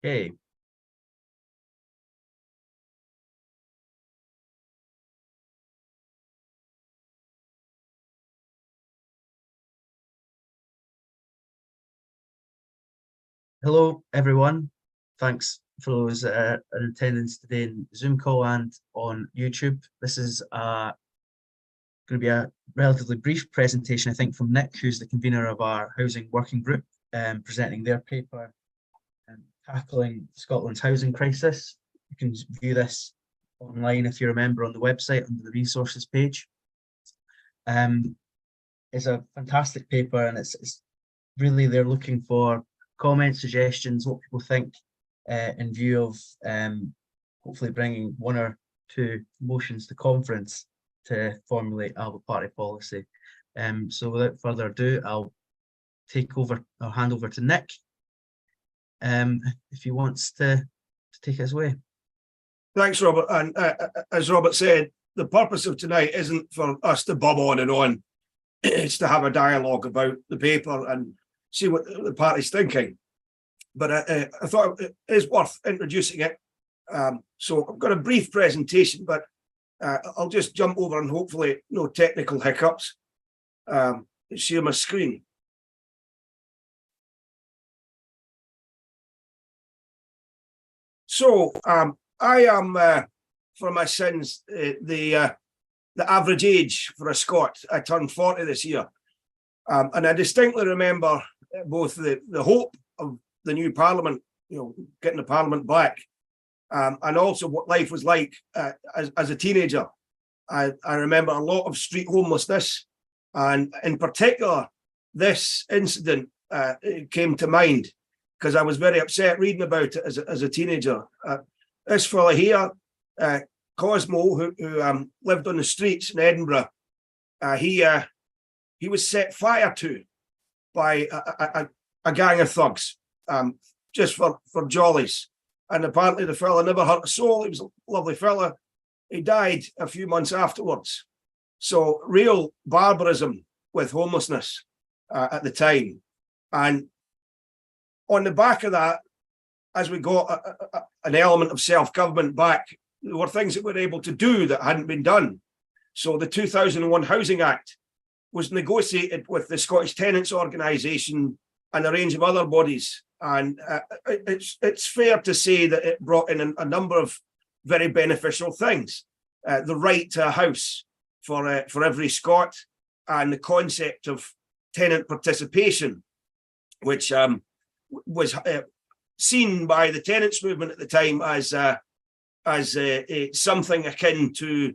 Okay. Hello, everyone. Thanks for those in attendance today in Zoom call and on YouTube. This is going to be a relatively brief presentation, I think, from Nick, who's the convener of our housing working group, presenting their paper, Tackling Scotland's Housing Crisis. You can view this online if you remember on the website under the resources page. It's a fantastic paper, and it's really they're looking for comments, suggestions, what people think in view of hopefully bringing one or two motions to conference to formulate ALBA party policy. So without further ado, I'll hand over to Nick if he wants to take us away. Thanks, Robert. And as Robert said, the purpose of tonight isn't for us to bob on and on. It's to have a dialogue about the paper and see what the party's thinking. But I thought it is worth introducing it. So I've got a brief presentation, but I'll just jump over and hopefully no technical hiccups. Share my screen. So I am, for my sins, the average age for a Scot. I turned 40 this year. And I distinctly remember both the hope of the new parliament, getting the parliament back, and also what life was like as a teenager. I remember a lot of street homelessness, and in particular, this incident came to mind because I was very upset reading about it as a teenager. This fella here, Cosmo, who lived on the streets in Edinburgh, he was set fire to by a gang of thugs, just for jollies. And apparently the fella never hurt a soul. He was a lovely fella. He died a few months afterwards. So real barbarism with homelessness at the time. And on the back of that, as we got an element of self-government back, there were things that we were able to do that hadn't been done. So the 2001 Housing Act was negotiated with the Scottish Tenants Organisation and a range of other bodies. And it's fair to say that it brought in a number of very beneficial things. The right to a house for every Scot, and the concept of tenant participation, which was seen by the tenants movement at the time as something akin to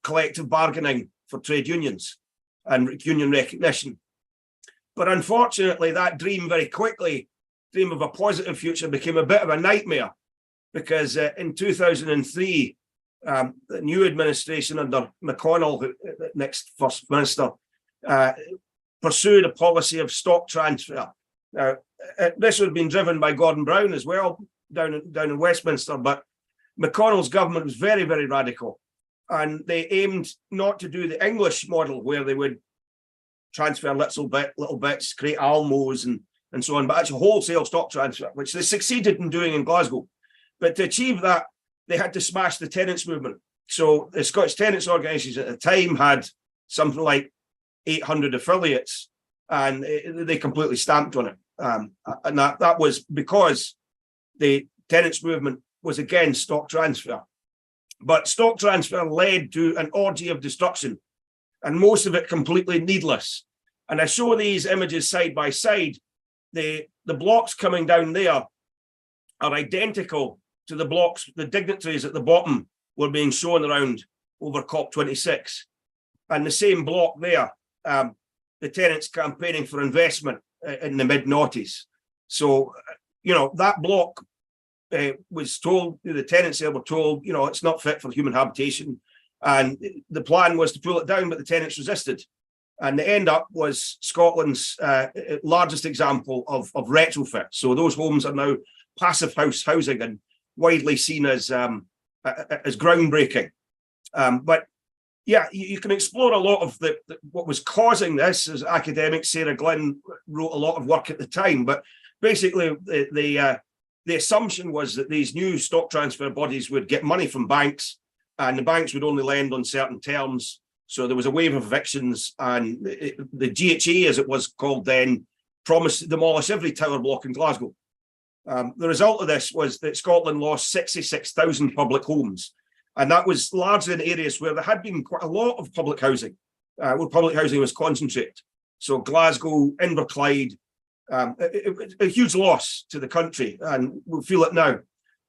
collective bargaining for trade unions and union recognition. But unfortunately, that dream dream of a positive future, became a bit of a nightmare, because in 2003, the new administration under McConnell, next First Minister, pursued a policy of stock transfer. Now, this had been driven by Gordon Brown as well, down in Westminster, but McConnell's government was very, very radical. And they aimed not to do the English model where they would transfer little bits, create almos and so on, but actually wholesale stock transfer, which they succeeded in doing in Glasgow. But to achieve that, they had to smash the tenants movement. So the Scottish Tenants Organisation at the time had something like 800 affiliates, and they completely stamped on it. And that was because the tenants movement was against stock transfer. But stock transfer led to an orgy of destruction, and most of it completely needless. And I show these images side by side. The blocks coming down there are identical to the blocks the dignitaries at the bottom were being shown around over COP26. And the same block there, the tenants campaigning for investment in the mid-noughties. So, that block was told, the tenants there were told, it's not fit for human habitation. And the plan was to pull it down, but the tenants resisted. And the end up was Scotland's largest example of retrofit. So those homes are now passive housing and widely seen as groundbreaking. But yeah, you can explore a lot of what was causing this. As academic Sarah Glynn wrote a lot of work at the time. But basically, the the assumption was that these new stock transfer bodies would get money from banks, and the banks would only lend on certain terms. So there was a wave of evictions, and the GHA, as it was called then, promised to demolish every tower block in Glasgow. The result of this was that Scotland lost 66,000 public homes, and that was largely in areas where there had been quite a lot of public housing, where public housing was concentrated. So Glasgow, Inverclyde, a huge loss to the country, and we'll feel it now.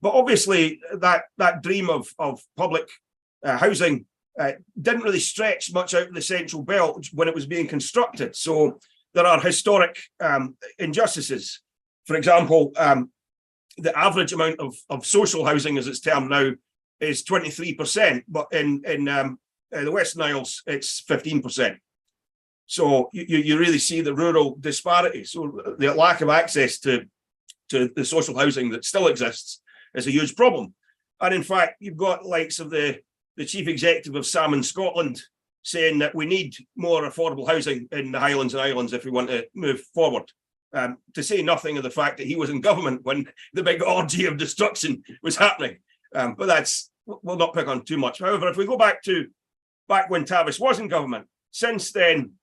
But obviously, that dream of public housing didn't really stretch much out of the Central Belt when it was being constructed. So there are historic injustices. For example, the average amount of social housing, as it's termed now, is 23%, but in the Western Isles, it's 15%. So you really see the rural disparity. So the lack of access to the social housing that still exists is a huge problem. And in fact, you've got likes of the chief executive of Salmon Scotland saying that we need more affordable housing in the Highlands and Islands if we want to move forward. To say nothing of the fact that he was in government when the big orgy of destruction was happening. But we'll not pick on too much. However, if we go back when Tavis was in government, since then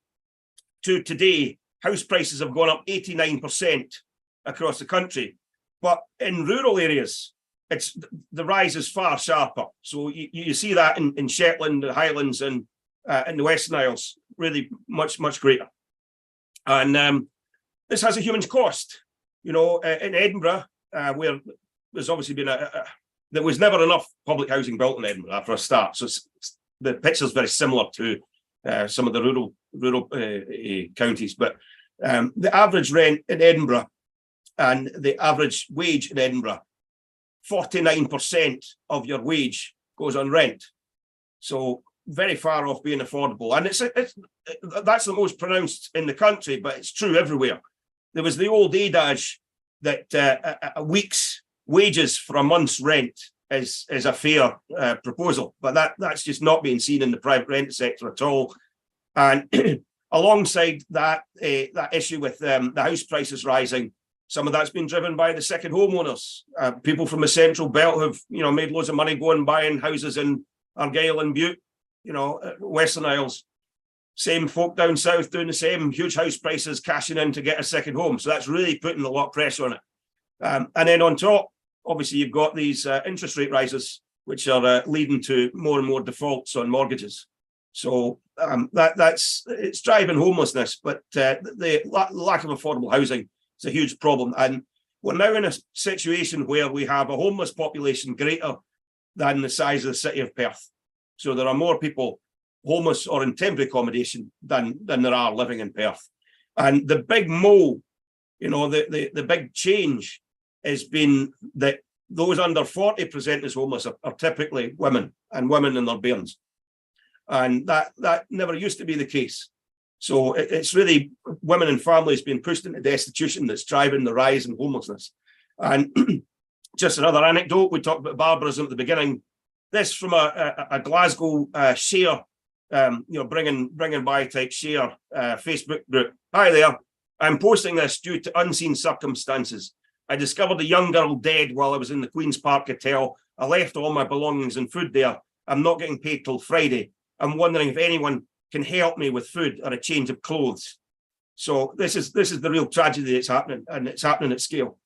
to today, house prices have gone up 89% across the country. But in rural areas, the rise is far sharper. So you see that in Shetland, the Highlands, and in the Western Isles, really much, much greater. And this has a human cost. In Edinburgh, where there's obviously been there was never enough public housing built in Edinburgh after a start. So the picture is very similar to some of the rural counties. But the average rent in Edinburgh and the average wage in Edinburgh, 49% of your wage goes on rent. So very far off being affordable. And that's the most pronounced in the country, but it's true everywhere. There was the old adage that a week's wages for a month's rent is a fair proposal, but that's just not being seen in the private rent sector at all. And alongside that issue with the house prices rising, some of that's been driven by the second homeowners. People from the Central Belt have made loads of money going buying houses in Argyll and Bute, Western Isles. Same folk down south doing the same, huge house prices, cashing in to get a second home. So that's really putting a lot of pressure on it. And then on top, obviously, you've got these interest rate rises, which are leading to more and more defaults on mortgages. So it's driving homelessness, but the lack of affordable housing is a huge problem. And we're now in a situation where we have a homeless population greater than the size of the city of Perth. So there are more people homeless or in temporary accommodation than there are living in Perth. And the big mole, the big change has been that those under 40 present as homeless are typically women and women in their bairns. And that never used to be the case. So it's really women and families being pushed into destitution that's driving the rise in homelessness. And just another anecdote, we talked about barbarism at the beginning. This from a Glasgow share, bringing by type share Facebook group. Hi there, I'm posting this due to unseen circumstances. I discovered a young girl dead while I was in the Queen's Park Hotel. I left all my belongings and food there. I'm not getting paid till Friday. I'm wondering if anyone can help me with food or a change of clothes. So this is the real tragedy that's happening, and it's happening at scale.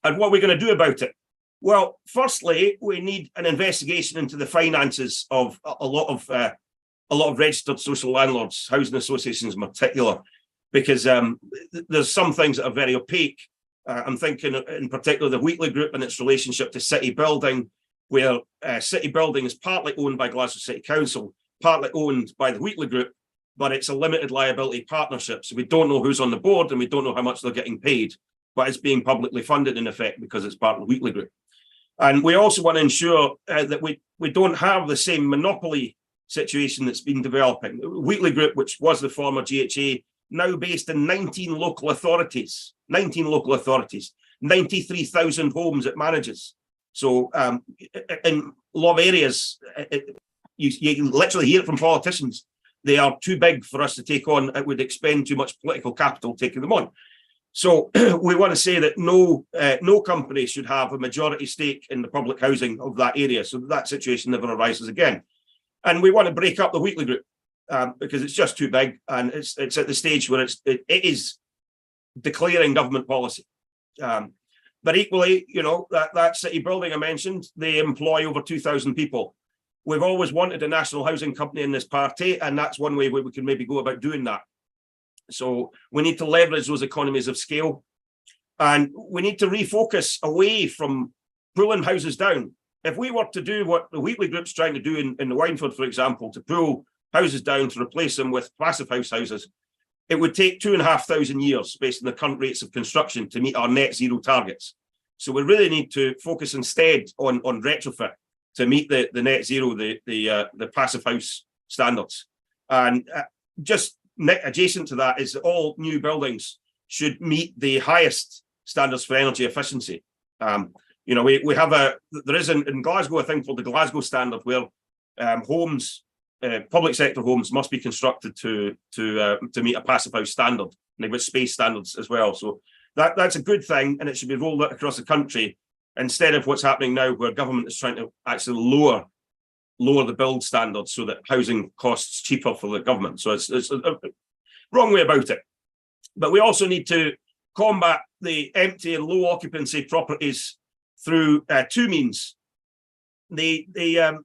And what are we going to do about it? Well, firstly, we need an investigation into the finances of a lot of registered social landlords, housing associations in particular, because there's some things that are very opaque. I'm thinking in particular the Wheatley Group and its relationship to City Building, where City Building is partly owned by Glasgow City Council, partly owned by the Wheatley Group, but it's a limited liability partnership. So we don't know who's on the board and we don't know how much they're getting paid, but it's being publicly funded in effect because it's part of the Wheatley Group. And we also want to ensure that we don't have the same monopoly situation that's been developing. Wheatley Group, which was the former GHA, now based in 19 local authorities, 93,000 homes it manages. So in a lot of areas, you literally hear it from politicians. They are too big for us to take on. It would expend too much political capital taking them on. So we want to say that no company should have a majority stake in the public housing of that area, so that situation never arises again. And we want to break up the Wheatley Group because it's just too big, and it's at the stage where it is declaring government policy. But equally, that city building I mentioned, they employ over 2,000 people. We've always wanted a national housing company in this party, and that's one way where we can maybe go about doing that. So we need to leverage those economies of scale, and we need to refocus away from pulling houses down. If we were to do what the Wheatley Group's trying to do in the Wynford, for example, to pull houses down to replace them with passive house houses, it would take 2,500 years based on the current rates of construction to meet our net zero targets. So we really need to focus instead on retrofit to meet the net zero, the passive house standards. And just adjacent to that is that all new buildings should meet the highest standards for energy efficiency. We have there is in Glasgow a thing called the Glasgow Standard, where homes, public sector homes, must be constructed to meet a passive house standard, and they've got space standards as well. So that's a good thing, and it should be rolled out across the country instead of what's happening now, where government is trying to actually lower the build standards so that housing costs cheaper for the government. So it's a wrong way about it. But we also need to combat the empty and low occupancy properties through two means. The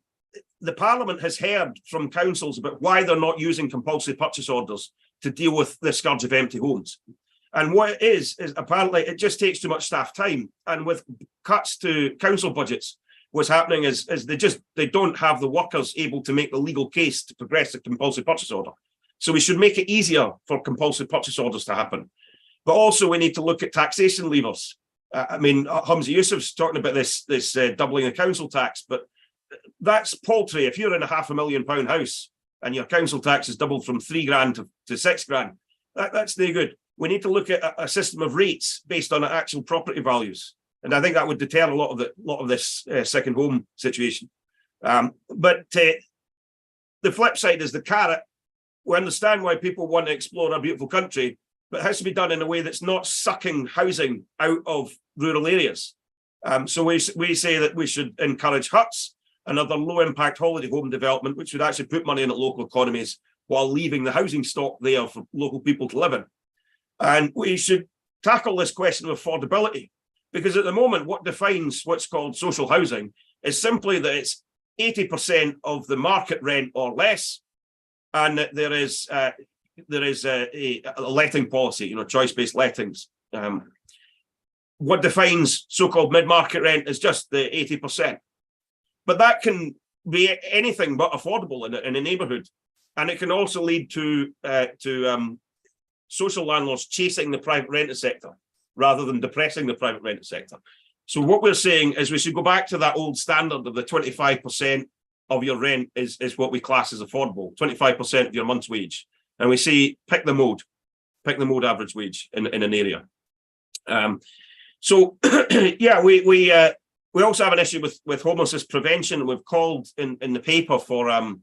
Parliament has heard from councils about why they're not using compulsory purchase orders to deal with the scourge of empty homes. And what it is apparently it just takes too much staff time. And with cuts to council budgets, what's happening is they don't have the workers able to make the legal case to progress the compulsory purchase order. So we should make it easier for compulsory purchase orders to happen. But also we need to look at taxation levers. Humza Yousaf's talking about this doubling the council tax, but that's paltry. If you're in a £500,000 house and your council tax is doubled from £3,000 to £6,000, that's no good. We need to look at a system of rates based on actual property values, and I think that would deter a lot of this second home situation. But the flip side is the carrot. We understand why people want to explore our beautiful country, but it has to be done in a way that's not sucking housing out of rural areas. So we say that we should encourage huts and other low-impact holiday home development, which would actually put money in the local economies while leaving the housing stock there for local people to live in. And we should tackle this question of affordability, because at the moment, what defines what's called social housing is simply that it's 80% of the market rent or less, and that there is a letting policy, choice-based lettings. What defines so-called mid-market rent is just the 80%. But that can be anything but affordable in a neighbourhood. And it can also lead to social landlords chasing the private rented sector rather than depressing the private rented sector. So what we're saying is we should go back to that old standard of the 25% of your rent is what we class as affordable, 25% of your month's wage. And we say, pick the mode average wage in an area. We also have an issue with homelessness prevention. We've called in the paper for an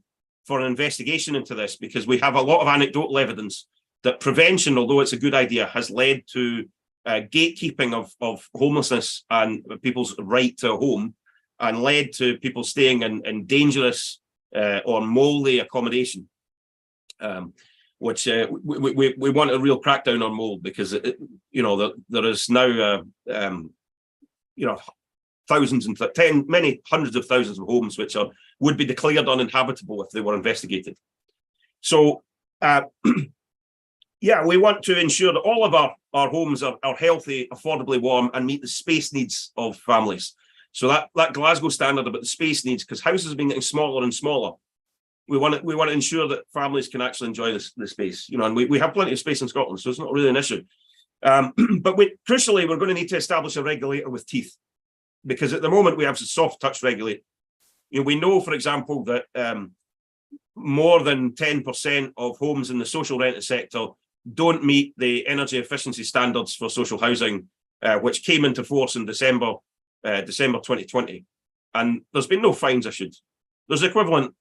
investigation into this, because we have a lot of anecdotal evidence that prevention, although it's a good idea, has led to gatekeeping of homelessness and people's right to a home, and led to people staying in dangerous or moldy accommodation, which we want a real crackdown on mold, because there is now thousands and many hundreds of thousands of homes which would be declared uninhabitable if they were investigated. So we want to ensure that all of our homes are healthy, affordably warm, and meet the space needs of families. So that Glasgow standard about the space needs, because houses have been getting smaller and smaller. We want to ensure that families can actually enjoy the space. And we have plenty of space in Scotland, so it's not really an issue. But crucially, we're going to need to establish a regulator with teeth, because at the moment we have a soft touch regulator. We know, for example, that more than 10% of homes in the social rented sector don't meet the energy efficiency standards for social housing, which came into force in December 2020. And there's been no fines issued. There's equivalent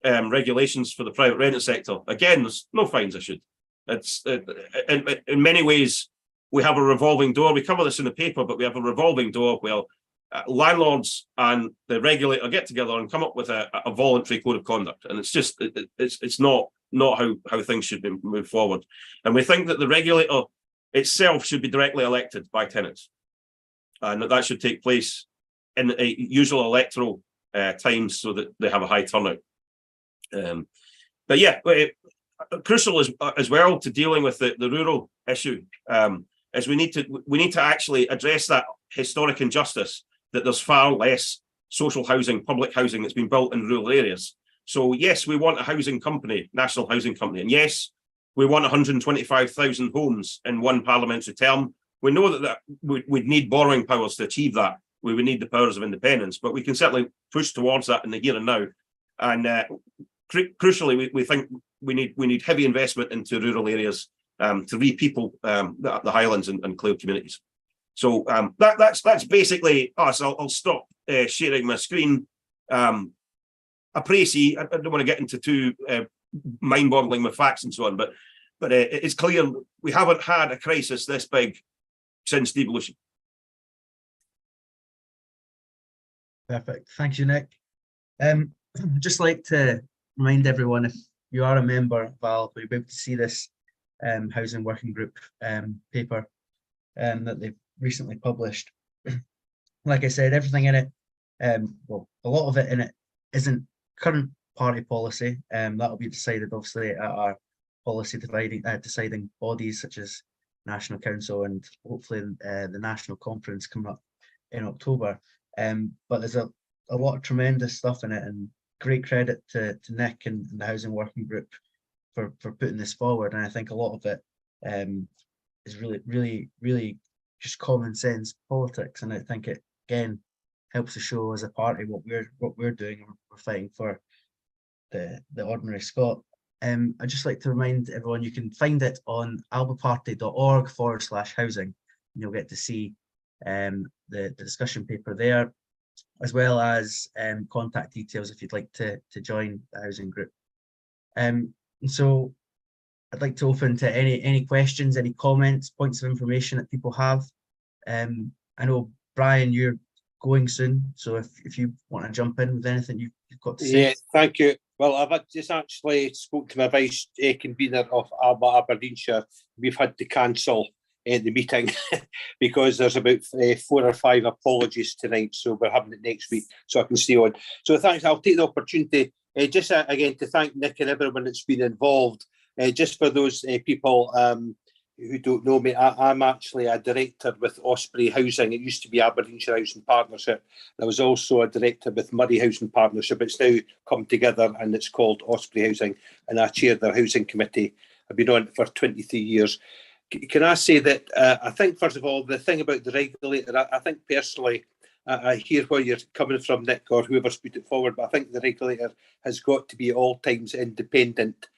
regulations for the private rented sector. Again, there's no fines issued. It's in many ways, we have a revolving door. We cover this in the paper, but we have a revolving door where landlords and the regulator get together and come up with a voluntary code of conduct. And it's just, it's not how things should be moved forward. And we think that the regulator itself should be directly elected by tenants. And that should take place in a usual electoral times so that they have a high turnout. But yeah, crucial as well to dealing with the rural issue is we need to actually address that historic injustice that there's far less social housing, public housing that's been built in rural areas. So yes, we want a housing company, national housing company, and yes, we want 125,000 homes in one parliamentary term. We know that we'd need borrowing powers to achieve that. We would need the powers of independence, but we can certainly push towards that in the here and now. And crucially, we think we need heavy investment into rural areas to re-people the Highlands and Clare communities. So that's basically us. I'll stop sharing my screen. I don't want to get into too mind-boggling with facts and so on, but it's clear we haven't had a crisis this big since devolution. Perfect. Thank you, Nick. I'd just like to remind everyone, if you are a member of ALBA, you'll be able to see this housing working group paper that they've recently published. Like I said, everything in it, well, a lot of it in it isn't current party policy. That'll be decided obviously at our policy deciding bodies such as National Council and hopefully the National Conference coming up in October. But there's a lot of tremendous stuff in it, and great credit to Nick and the Housing Working Group for putting this forward. And I think a lot of it is really just common sense politics. And I think it again helps to show as a party what we're doing. We're fighting for the ordinary Scot. I'd just like to remind everyone you can find it on albaparty.org/housing, and you'll get to see the discussion paper there, as well as contact details if you'd like to join the housing group. So I'd like to open to any questions, any comments, points of information that people have. I know, Brian, you're going soon, so if you want to jump in with anything you've got to say. Yeah, thank you. Well, I've just actually spoke to my vice convener of ALBA Aberdeenshire. We've had to cancel the meeting because there's about 4 or 5 apologies tonight, so we're having it next week, so I can stay on. So thanks. I'll take the opportunity just again to thank Nick and everyone that's been involved. Just for those people who don't know me, I'm actually a director with Osprey Housing. It used to be Aberdeenshire Housing Partnership. I was also a director with Murray Housing Partnership. It's now come together and it's called Osprey Housing, and I chair their housing committee. I've been on it for 23 years. Can I say that I think, first of all, the thing about the regulator, I think personally, I hear where you're coming from, Nick, or whoever's put it forward, but I think the regulator has got to be at all times independent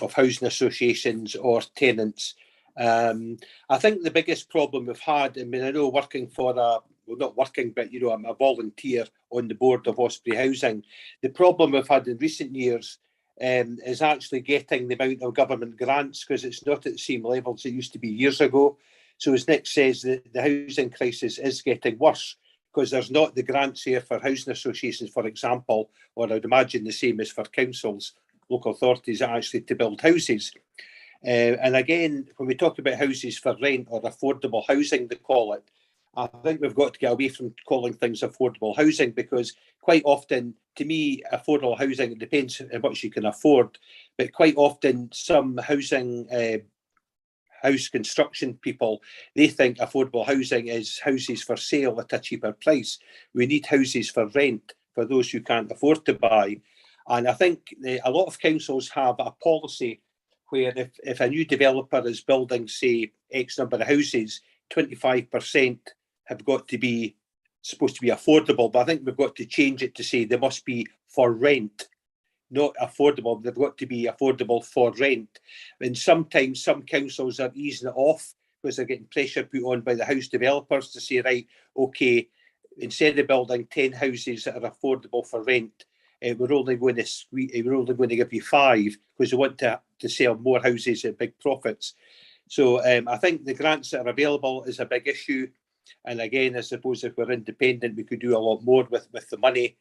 of housing associations or tenants. I think the biggest problem we've had, I mean, I know working for not working, but, you know, I'm a volunteer on the board of Osprey Housing. The problem we've had in recent years is actually getting the amount of government grants, because it's not at the same level as it used to be years ago. So as Nick says, the housing crisis is getting worse because there's not the grants here for housing associations, for example, or I'd imagine the same as for councils, local authorities, actually to build houses. And again, when we talk about houses for rent or affordable housing, they call it, I think we've got to get away from calling things affordable housing, because quite often, to me, affordable housing, it depends on how much you can afford, but quite often some housing, house construction people, they think affordable housing is houses for sale at a cheaper price. We need houses for rent for those who can't afford to buy. And I think a lot of councils have a policy where if a new developer is building, say, X number of houses, 25% have got to be supposed to be affordable. But I think we've got to change it to say they must be for rent, not affordable. They've got to be affordable for rent. And sometimes some councils are easing it off because they're getting pressure put on by the house developers to say, right, okay, instead of building 10 houses that are affordable for rent, we're only going to give you 5 because we want to sell more houses at big profits. So I think the grants that are available is a big issue. And again, I suppose if we're independent, we could do a lot more with the money,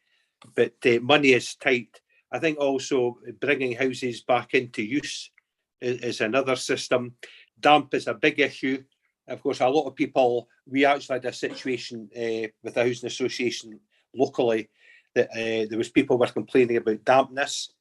but money is tight. I think also bringing houses back into use is another system. Damp is a big issue. Of course, a lot of people, we actually had a situation with the Housing Association locally that there was people were complaining about dampness.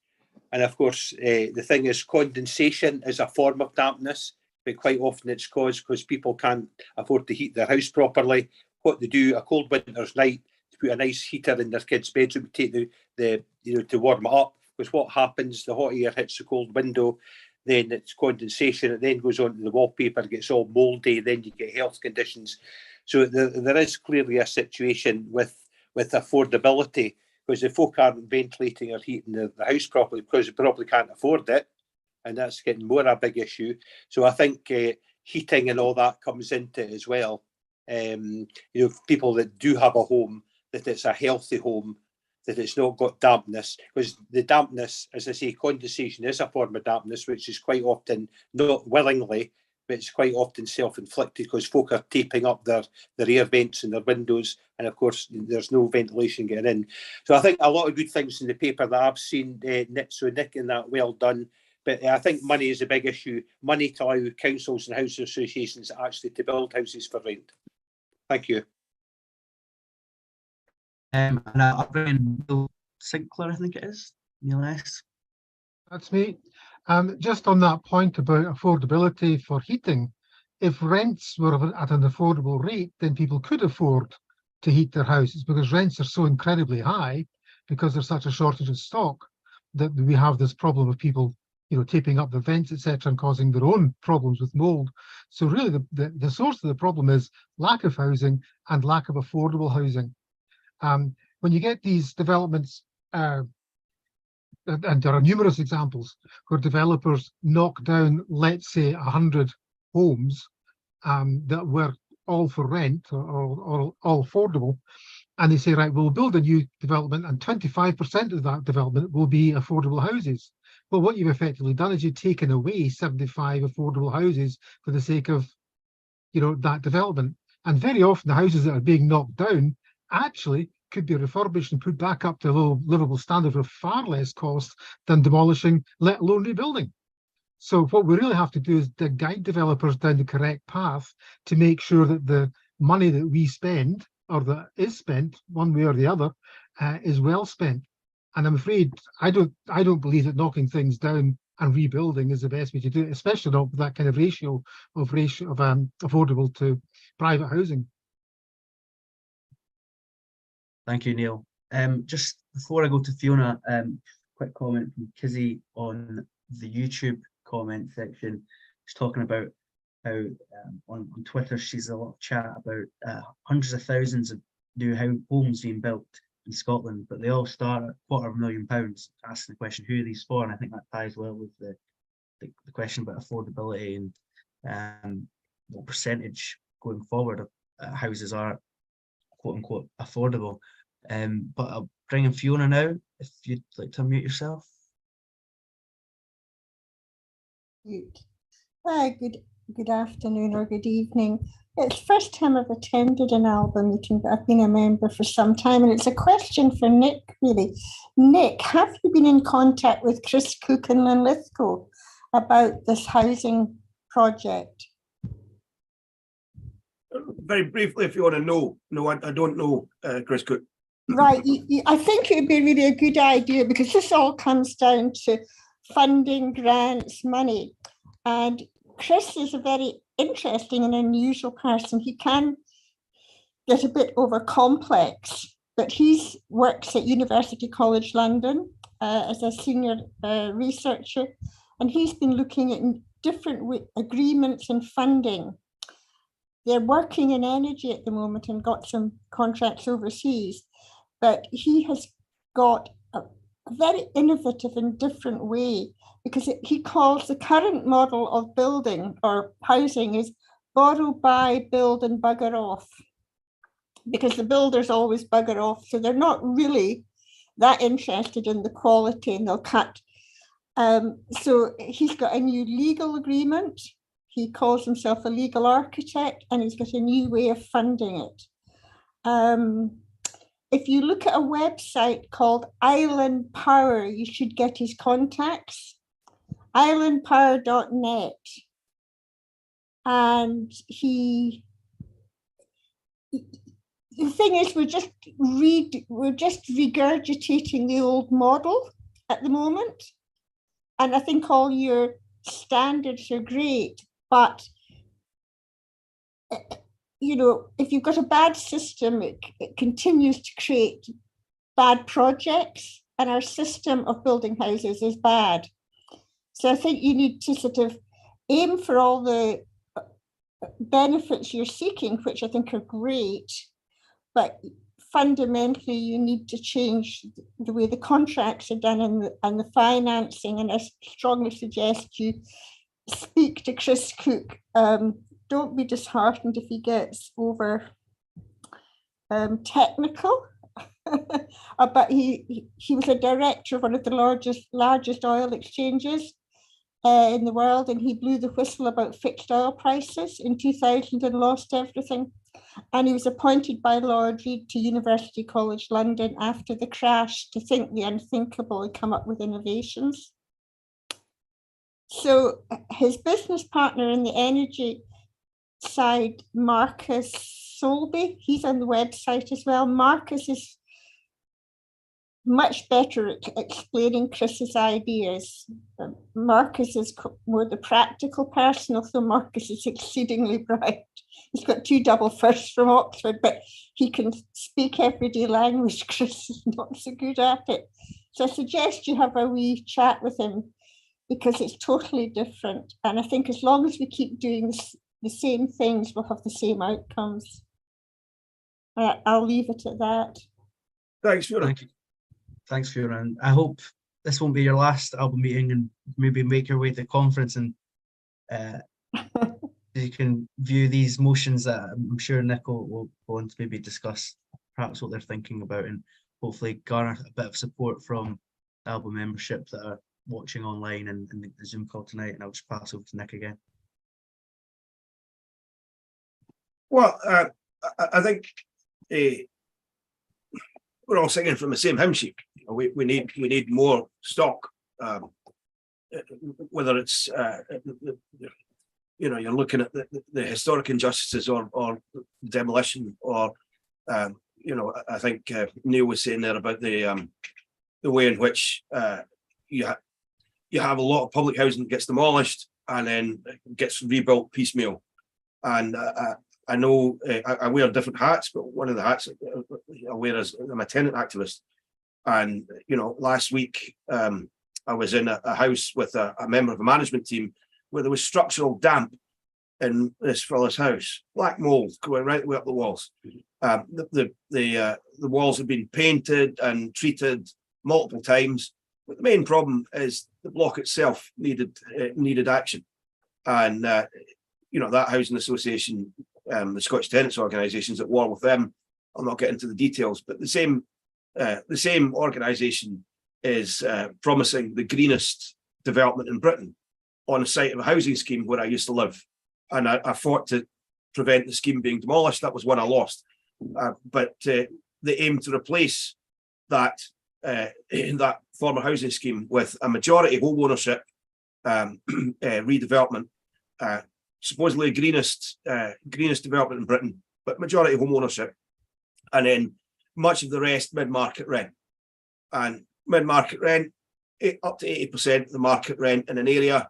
And of course, the thing is condensation is a form of dampness, but quite often it's caused because people can't afford to heat their house properly. What they do a cold winter's night to put a nice heater in their kids' bedroom, take the to warm it up. Because what happens, the hot air hits the cold window, then it's condensation, it then goes onto the wallpaper, gets all mouldy, then you get health conditions. So there is clearly a situation with affordability, because if folk aren't ventilating or heating the house properly because they probably can't afford it, and that's getting more a big issue. So I think heating and all that comes into it as well. People that do have a home, that it's a healthy home, that it's not got dampness, because the dampness, as I say, condensation is a form of dampness, which is quite often not willingly, but it's quite often self-inflicted because folk are taping up their air vents and their windows, and of course there's no ventilation getting in. So I think a lot of good things in the paper that I've seen, Nick, and that, well done. But I think money is a big issue. Money to allow councils and housing associations actually to build houses for rent. Thank you. And I'll bring in Neil Sinclair, I think it is. Neil S. That's me. Just on that point about affordability for heating, if rents were at an affordable rate, then people could afford to heat their houses, because rents are so incredibly high because there's such a shortage of stock that we have this problem of people, taping up the vents, etc., and causing their own problems with mold. So really the source of the problem is lack of housing and lack of affordable housing. When you get these developments, and there are numerous examples where developers knock down, let's say, 100 homes that were all for rent or all affordable, and they say, right, we'll build a new development and 25% of that development will be affordable houses. Well, what you've effectively done is you've taken away 75 affordable houses for the sake of, that development. And very often the houses that are being knocked down actually could be refurbished and put back up to a low livable standard for far less cost than demolishing, let alone rebuilding. So what we really have to do is to guide developers down the correct path to make sure that the money that we spend, or that is spent one way or the other, is well spent. And I'm afraid I don't believe that knocking things down and rebuilding is the best way to do it, especially not with that kind of ratio of affordable to private housing. Thank you, Neil. Just before I go to Fiona, quick comment from Kizzy on the YouTube comment section. She's talking about how on Twitter she's a lot of chat about hundreds of thousands of new homes being built in Scotland, but they all start at £250,000. Asking the question, who are these for? And I think that ties well with the question about affordability and what percentage going forward of houses are quote unquote affordable. But I'll bring in Fiona now, if you'd like to unmute yourself. Good afternoon or good evening. It's the first time I've attended an ALBA meeting, but I've been a member for some time, and it's a question for Nick, really. Nick, have you been in contact with Chris Cook and Linlithgow about this housing project? Very briefly, if you want to know. No, I don't know Chris Cook. Right, I think it would be really a good idea, because this all comes down to funding, grants, money. And Chris is a very interesting and unusual person. He can get a bit over complex, but he works at University College London as a senior researcher, and he's been looking at different agreements and funding. They're working in energy at the moment and got some contracts overseas, but he has got a very innovative and different way, because he calls the current model of building or housing is borrow, buy, build and bugger off, because the builders always bugger off. So they're not really that interested in the quality, and they'll cut. So he's got a new legal agreement. He calls himself a legal architect, and he's got a new way of funding it. If you look at a website called Island Power, you should get his contacts, islandpower.net. And the thing is, we're just regurgitating the old model at the moment. And I think all your standards are great, but you know, if you've got a bad system, it continues to create bad projects, and our system of building houses is bad. So I think you need to sort of aim for all the benefits you're seeking, which I think are great, but fundamentally you need to change the way the contracts are done and the financing. And I strongly suggest you speak to Chris Cook. Don't be disheartened if he gets over technical. But he was a director of one of the largest oil exchanges in the world, and he blew the whistle about fixed oil prices in 2000 and lost everything. And he was appointed by Lord Reid to University College London after the crash to think the unthinkable and come up with innovations. So his business partner in the energy side, Marcus Solby, he's on the website as well. Marcus is much better at explaining Chris's ideas. Marcus is more the practical person, although Marcus is exceedingly bright. He's got 2 double firsts from Oxford, but he can speak everyday language. Chris is not so good at it. So I suggest you have a wee chat with him, because it's totally different. And I think as long as we keep doing the same things, we'll have the same outcomes. I'll leave it at that. Thanks, Fiona. Thank you. Thanks, Fiona. And I hope this won't be your last ALBA meeting, and maybe make your way to the conference, and you can view these motions that I'm sure Nick will go on to maybe discuss perhaps what they're thinking about, and hopefully garner a bit of support from ALBA membership that are watching online and the Zoom call tonight. And I'll just pass over to Nick again. Well, I think we're all singing from the same hymn sheet. We need more stock, whether it's you know, you're looking at the historic injustices or demolition, or you know, I think Neil was saying there about the way in which you have a lot of public housing that gets demolished and then gets rebuilt piecemeal. And I know I wear different hats, but one of the hats I wear is I'm a tenant activist. And you know, last week I was in a house with a member of a management team where there was structural damp in this fella's house, black mold going right the way up the walls. The walls have been painted and treated multiple times, but the main problem is the block itself needed action. And you know, that housing association, the Scottish Tenants Organisation's at war with them. I'll not get into the details, but the same organisation is promising the greenest development in Britain on the site of a housing scheme where I used to live. And I fought to prevent the scheme being demolished. That was one I lost. But they aim to replace that former housing scheme with a majority home ownership redevelopment, supposedly greenest development in Britain, but majority home ownership, and then much of the rest mid-market rent. And mid-market rent, up to 80% of the market rent in an area,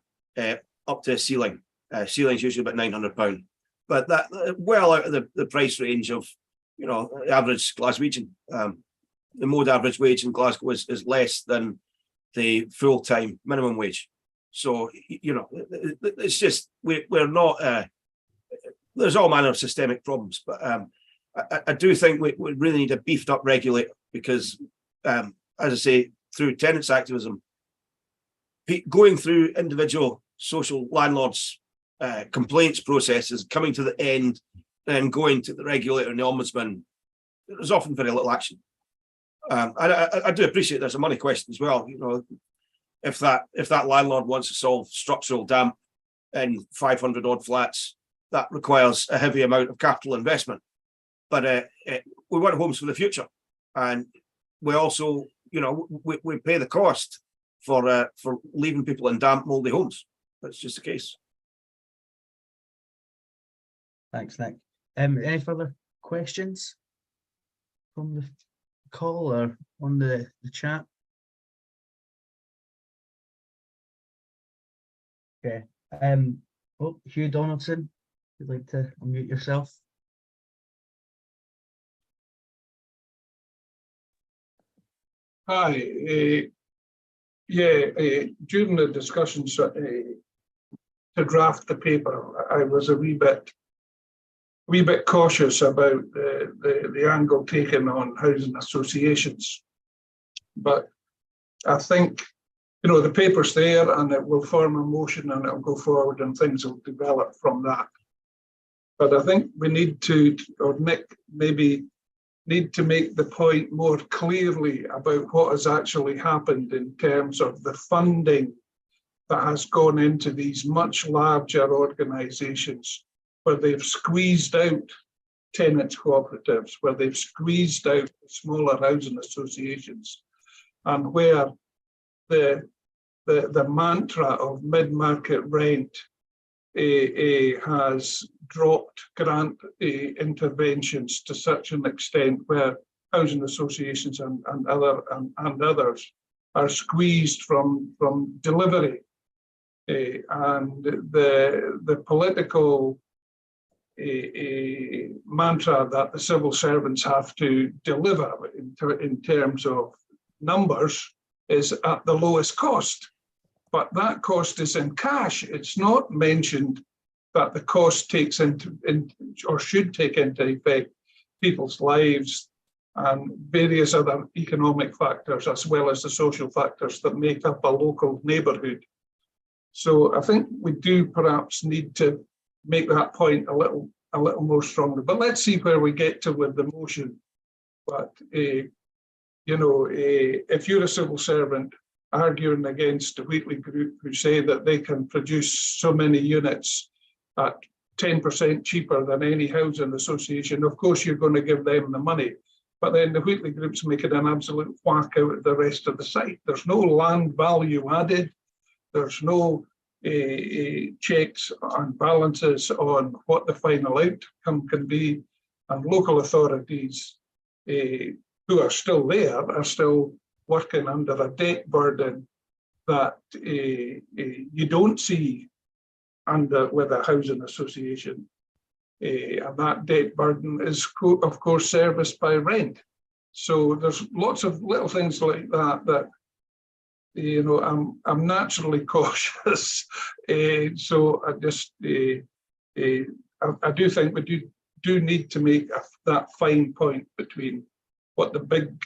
up to a ceiling. Ceiling's usually about £900, but that well out of the price range of, you know, the average Glaswegian. The mode average wage in Glasgow is less than the full-time minimum wage. So, you know, it's just we're not. There's all manner of systemic problems, but I do think we really need a beefed up regulator, because, as I say, through tenants activism, going through individual social landlords complaints processes, coming to the end, then going to the regulator and the ombudsman, there's often very little action. I do appreciate there's a money question as well. You know, if that landlord wants to solve structural damp in 500 odd flats, that requires a heavy amount of capital investment. But we want homes for the future, and we also, we pay the cost for leaving people in damp, mouldy homes. That's just the case. Thanks, Nick. Any further questions from the call or on the chat? Okay. Hugh Donaldson, if you'd like to unmute yourself. Hi. During the discussions to draft the paper, I was a wee bit cautious about the angle taken on housing associations. But I think, the paper's there and it will form a motion and it'll go forward and things will develop from that. But I think we need to, or Nick maybe need to make the point more clearly about what has actually happened in terms of the funding that has gone into these much larger organisations, where they've squeezed out tenants cooperatives, where they've squeezed out smaller housing associations, and where the mantra of mid-market rent has dropped grant interventions to such an extent where housing associations and others are squeezed from delivery, and the political mantra that the civil servants have to deliver in terms of numbers is at the lowest cost. But that cost is in cash. It's not mentioned that the cost takes or should take into effect people's lives and various other economic factors, as well as the social factors that make up a local neighbourhood. So I think we do perhaps need to make that point a little more stronger. But let's see where we get to with the motion. But if you're a civil servant arguing against a Wheatley group who say that they can produce so many units at 10% cheaper than any housing association, of course you're going to give them the money. But then the Wheatley group's making an absolute whack out of the rest of the site. There's no land value added. There's no checks and balances on what the final outcome can be. And local authorities who are still there are still working under a debt burden that you don't see with a housing association. And that debt burden is, of course, serviced by rent. So there's lots of little things like that I'm naturally cautious. So I just, I do think we do need to make that fine point between what the big,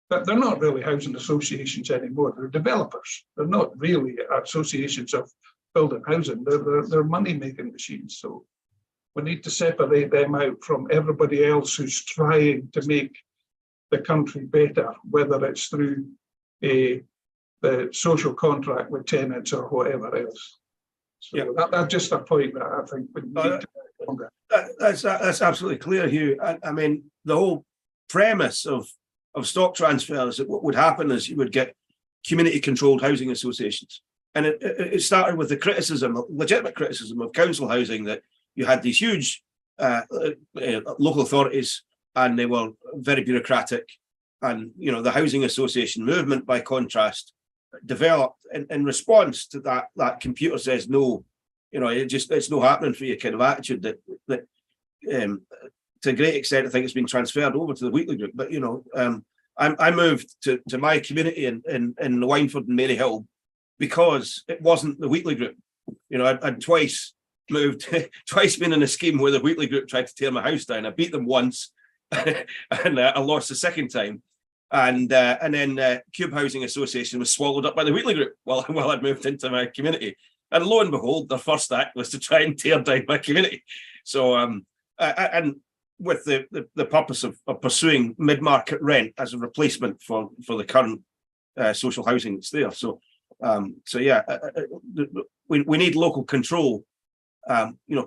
but they're not really housing associations anymore. They're developers. They're not really associations of building housing. They're money-making machines. So we need to separate them out from everybody else who's trying to make the country better, whether it's through the social contract with tenants or whatever else. So yeah, that's just a point that I think we need to make longer. That's absolutely clear, Hugh. I mean, the whole premise of stock transfer is that what would happen is you would get community-controlled housing associations. And it started with the criticism, legitimate criticism of council housing, that you had these huge local authorities and they were very bureaucratic. And, the housing association movement, by contrast, developed in response to that computer says no, it's not happening for you kind of attitude that to a great extent, I think it's been transferred over to the Wheatley group. But, I moved to my community in Wynford and Maryhill because it wasn't the Wheatley group. I'd twice moved, twice been in a scheme where the Wheatley group tried to tear my house down. I beat them once and I lost the second time. And then Cube Housing Association was swallowed up by the Wheatley group while I'd moved into my community. And lo and behold, their first act was to try and tear down my community. So, and with the purpose of pursuing mid-market rent as a replacement for the current social housing that's there. So So yeah, we need local control,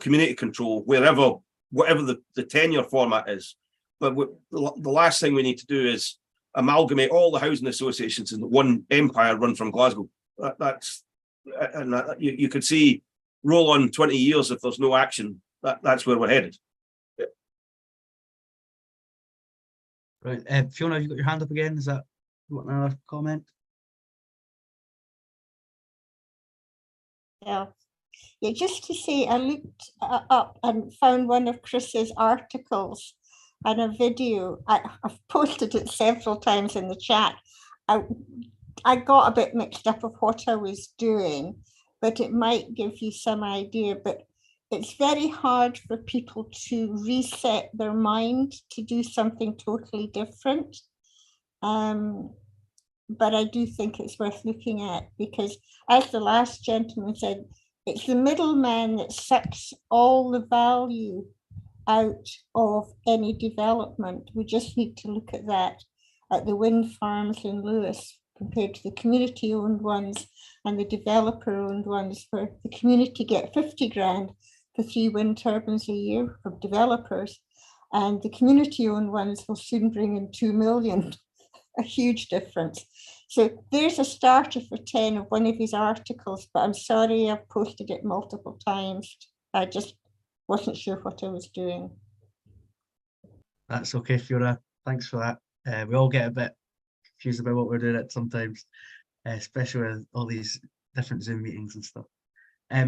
community control, whatever the tenure format is. But the last thing we need to do is amalgamate all the housing associations into one empire run from Glasgow. You could see roll on 20 years if there's no action. That's where we're headed. Right, Fiona, have you got your hand up again? Is that you want another comment? Yeah, just to say, I looked up and found one of Chris's articles and a video. I've posted it several times in the chat. I got a bit mixed up of what I was doing, but it might give you some idea. But it's very hard for people to reset their mind to do something totally different. But I do think it's worth looking at, because as the last gentleman said, it's the middleman that sucks all the value out of any development. We just need to look at that, at the wind farms in Lewis compared to the community-owned ones and the developer-owned ones, where the community get 50 grand for 3 wind turbines a year from developers, and the community-owned ones will soon bring in 2 million. A huge difference. So there's a starter for 10 of one of his articles, but I'm sorry I've posted it multiple times. I just wasn't sure what I was doing. That's okay, Fiona. Thanks for that. We all get a bit confused about what we're doing at sometimes, especially with all these different Zoom meetings and stuff.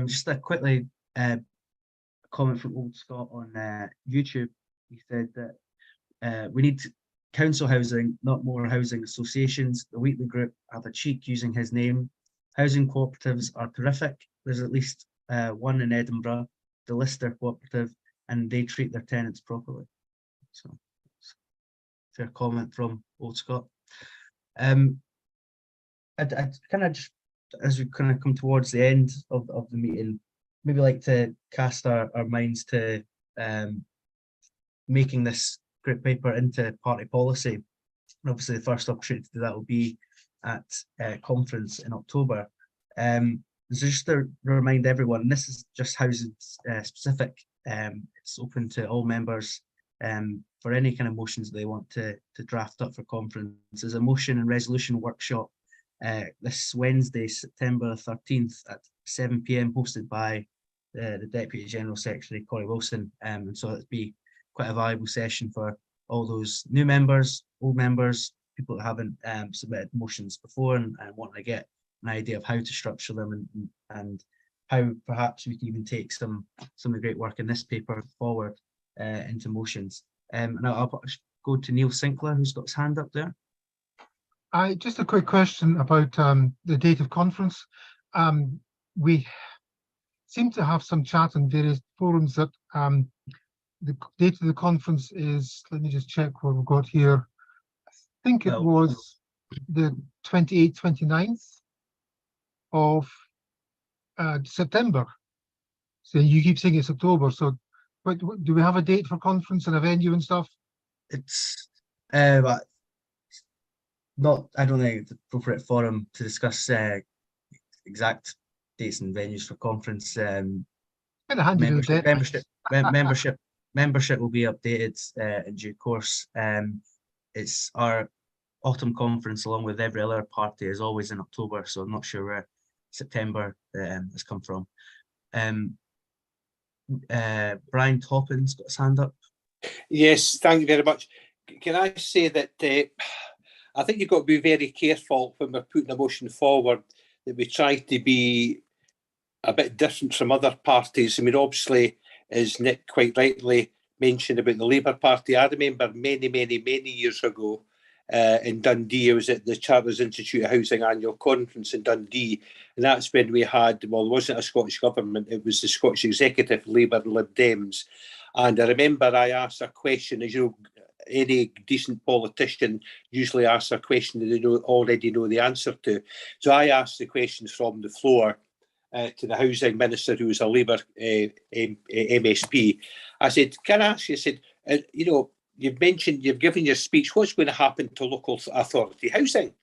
Just a quickly comment from Old Scott on YouTube. He said that we need council housing, not more housing associations. The Wheatley Group have a cheek using his name. Housing cooperatives are terrific. There's at least one in Edinburgh, the Lister Cooperative, and they treat their tenants properly. So, fair comment from Old Scott. I kind of just, as we kind of come towards the end of the meeting, maybe like to cast our minds to making this group paper into party policy. And obviously the first opportunity to do that will be at conference in October. So just to remind everyone, and this is just housing specific, it's open to all members for any kind of motions they want to draft up for conference. There's a motion and resolution workshop this Wednesday, September 13th at 7 p.m, hosted by the Deputy General Secretary, Corey Wilson. And so it'll be quite a valuable session for all those new members, old members, people that haven't submitted motions before and want to get an idea of how to structure them and how perhaps we can even take some of the great work in this paper forward into motions. And I'll go to Neil Sinclair, who's got his hand up there. Just a quick question about the date of conference. We seem to have some chat in various forums that the date of the conference is, let me just check what we've got here. I think it was the 28th, 29th of September. So you keep saying it's October. So but do we have a date for conference and a venue and stuff? It's not, I don't think it's the appropriate forum to discuss exact dates and venues for conference. Kind of handy to the membership will be updated in due course. It's our autumn conference, along with every other party, is always in October, so I'm not sure where September has come from. Brian Toppin's got his hand up. Yes, thank you very much. Can I say that I think you've got to be very careful when we're putting a motion forward that we try to be a bit different from other parties. I mean, obviously, as Nick quite rightly mentioned about the Labour Party, I remember many years ago in Dundee, I was at the Charters Institute of Housing annual conference in Dundee, and that's when we had, well, it wasn't a Scottish government, it was the Scottish Executive, Labour and Lib Dems. And I remember I asked a question, as you know, any decent politician usually asks a question that they already know the answer to. So I asked the questions from the floor to the housing minister, who was a Labour MSP. I said, can I ask you, I said, you've mentioned, you've given your speech, what's going to happen to local authority housing?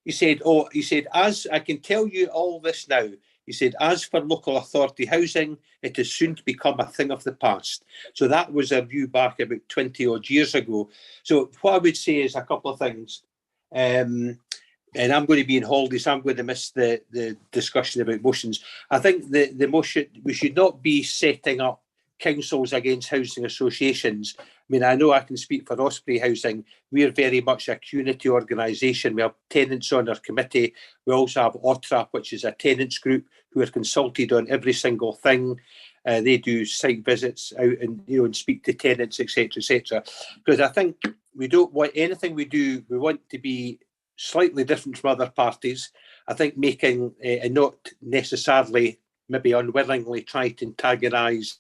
He said, "Oh, he said, as I can tell you all this now." He said, "As for local authority housing, it is soon to become a thing of the past." So that was a view back about 20 odd years ago. So what I would say is a couple of things. And I'm going to be in holiday, so I'm going to miss the discussion about motions. I think the motion, we should not be setting up councils against housing associations. I mean, I know I can speak for Osprey Housing. We're very much a community organisation. We have tenants on our committee. We also have OTRAP, which is a tenants group who are consulted on every single thing. They do site visits out and and speak to tenants, etc., etc. Because I think we don't want anything we do. We want to be slightly different from other parties. I think making and not necessarily, maybe unwillingly, try to antagonise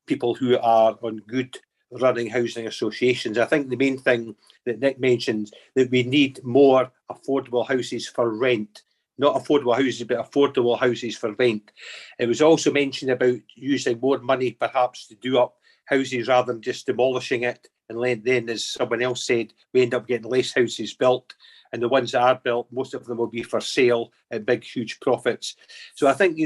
people who are on good running housing associations. I think the main thing that Nick mentions, that we need more affordable houses for rent, not affordable houses, but affordable houses for rent. It was also mentioned about using more money perhaps to do up houses rather than just demolishing it. And then, as someone else said, we end up getting less houses built. And the ones that are built, most of them will be for sale at big, huge profits. So I think,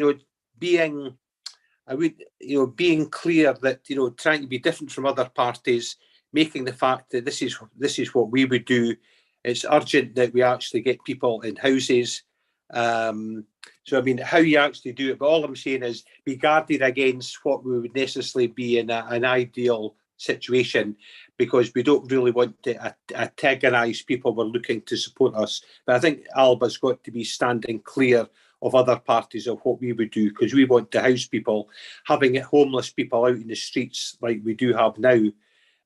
being clear that, trying to be different from other parties, making the fact that this is what we would do. It's urgent that we actually get people in houses. So, I mean, how you actually do it, but all I'm saying is be guarded against what we would necessarily be in an ideal situation, because we don't really want to antagonise people who are looking to support us. But I think ALBA's got to be standing clear of other parties of what we would do, because we want to house people. Having homeless people out in the streets like we do have now,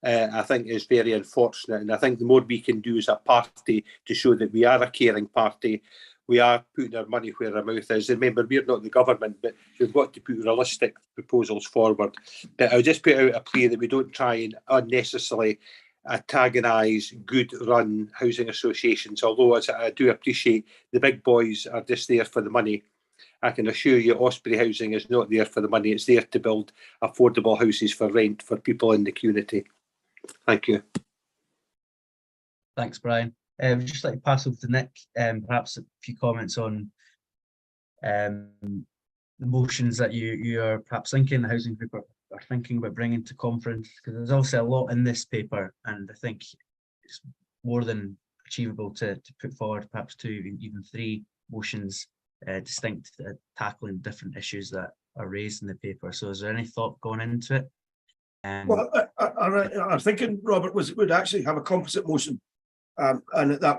I think is very unfortunate. And I think the more we can do as a party to show that we are a caring party, we are putting our money where our mouth is. And remember, we're not the government, but we've got to put realistic proposals forward. But I'll just put out a plea that we don't try and unnecessarily antagonise good-run housing associations, although as I do appreciate the big boys are just there for the money. I can assure you Osprey Housing is not there for the money. It's there to build affordable houses for rent for people in the community. Thank you. Thanks, Brian. We'd just like to pass over to Nick, perhaps a few comments on the motions that you are perhaps thinking the housing group are thinking about bringing to conference, because there's also a lot in this paper, and I think it's more than achievable to put forward perhaps 2, even 3 motions distinct, tackling different issues that are raised in the paper. So is there any thought going into it? Well, I'm thinking, Robert, would actually have a composite motion, and that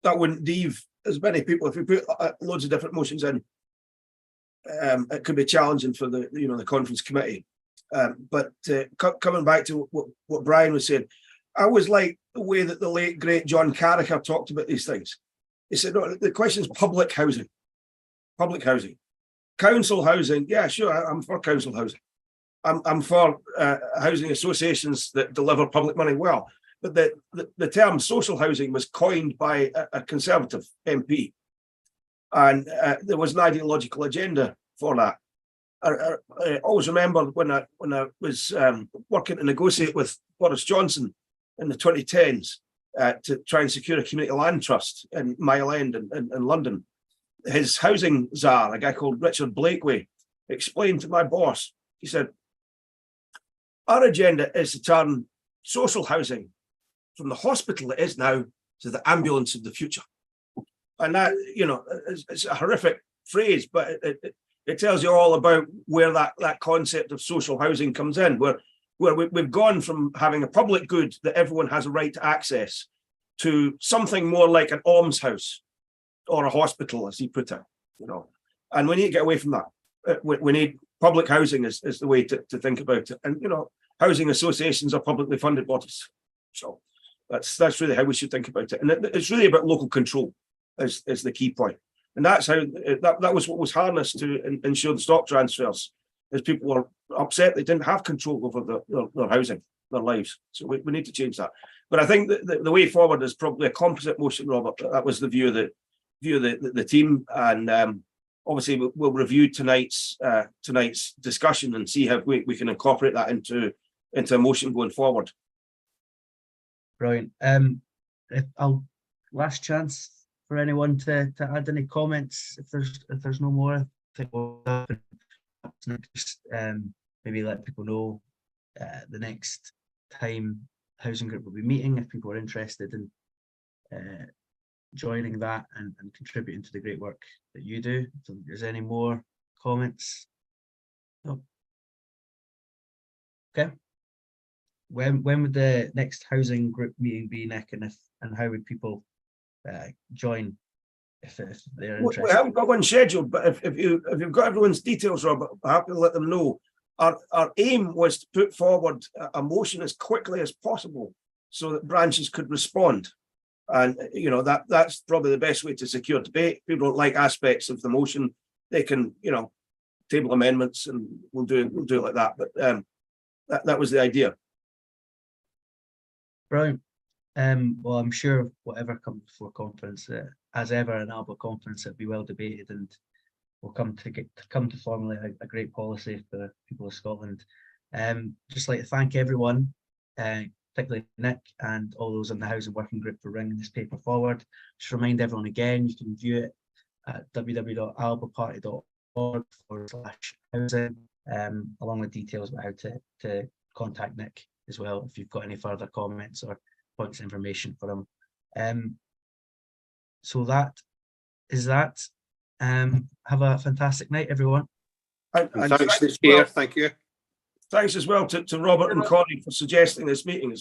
wouldn't leave as many people. If we put loads of different motions in, it could be challenging for the conference committee. But coming back to what Brian was saying, I always like the way that the late great John Carricker talked about these things. He said, no, the question is public housing, council housing. Yeah, sure, I'm for council housing. I'm for housing associations that deliver public money well. But the term social housing was coined by a Conservative MP, and there was an ideological agenda for that. I always remember when I was working to negotiate with Boris Johnson in the 2010s to try and secure a community land trust in Mile End in London. His housing czar, a guy called Richard Blakeway, explained to my boss, he said, our agenda is to turn social housing from the hospital it is now to the ambulance of the future. And that, it's a horrific phrase, but it tells you all about where that concept of social housing comes in, where we've gone from having a public good that everyone has a right to access to something more like an almshouse or a hospital, as he put it, And we need to get away from that. We need public housing is the way to think about it. And, housing associations are publicly funded bodies. So that's really how we should think about it. And it's really about local control is the key point. And that's how that was what was harnessed to ensure the stock transfers, as people were upset they didn't have control over their housing, their lives. So we need to change that. But I think the way forward is probably a composite motion, Robert. That was the view of the team. And obviously we'll review tonight's discussion and see how we can incorporate that into a motion going forward. Brilliant. I'll last chance for anyone to add any comments. If there's no more, I think we'll next, maybe let people know the next time housing group will be meeting if people are interested in joining that and contributing to the great work that you do. So if there's any more comments? No. Okay. When would the next housing group meeting be, Nick, and how would people join if they're interested? We haven't got one scheduled, but if you've got everyone's details, Robert, I'm happy to let them know. Our aim was to put forward a motion as quickly as possible so that branches could respond. And you know, that's probably the best way to secure debate. People don't like aspects of the motion, they can, you know, table amendments, and we'll do it like that. But that was the idea. Brilliant. Well, I'm sure whatever comes before conference, as ever, an ALBA conference, it'll be well debated, and we'll come to formulate a great policy for the people of Scotland. Just like to thank everyone, particularly Nick and all those in the Housing Working Group for bringing this paper forward. Just remind everyone again, you can view it at www.albaparty.org/housing, along with details about how to contact Nick as well if you've got any further comments or points of information for him. So that is that. Have a fantastic night, everyone. And thanks to the chair. Thank you. Thanks as well to Robert and Connie for suggesting this meeting. It's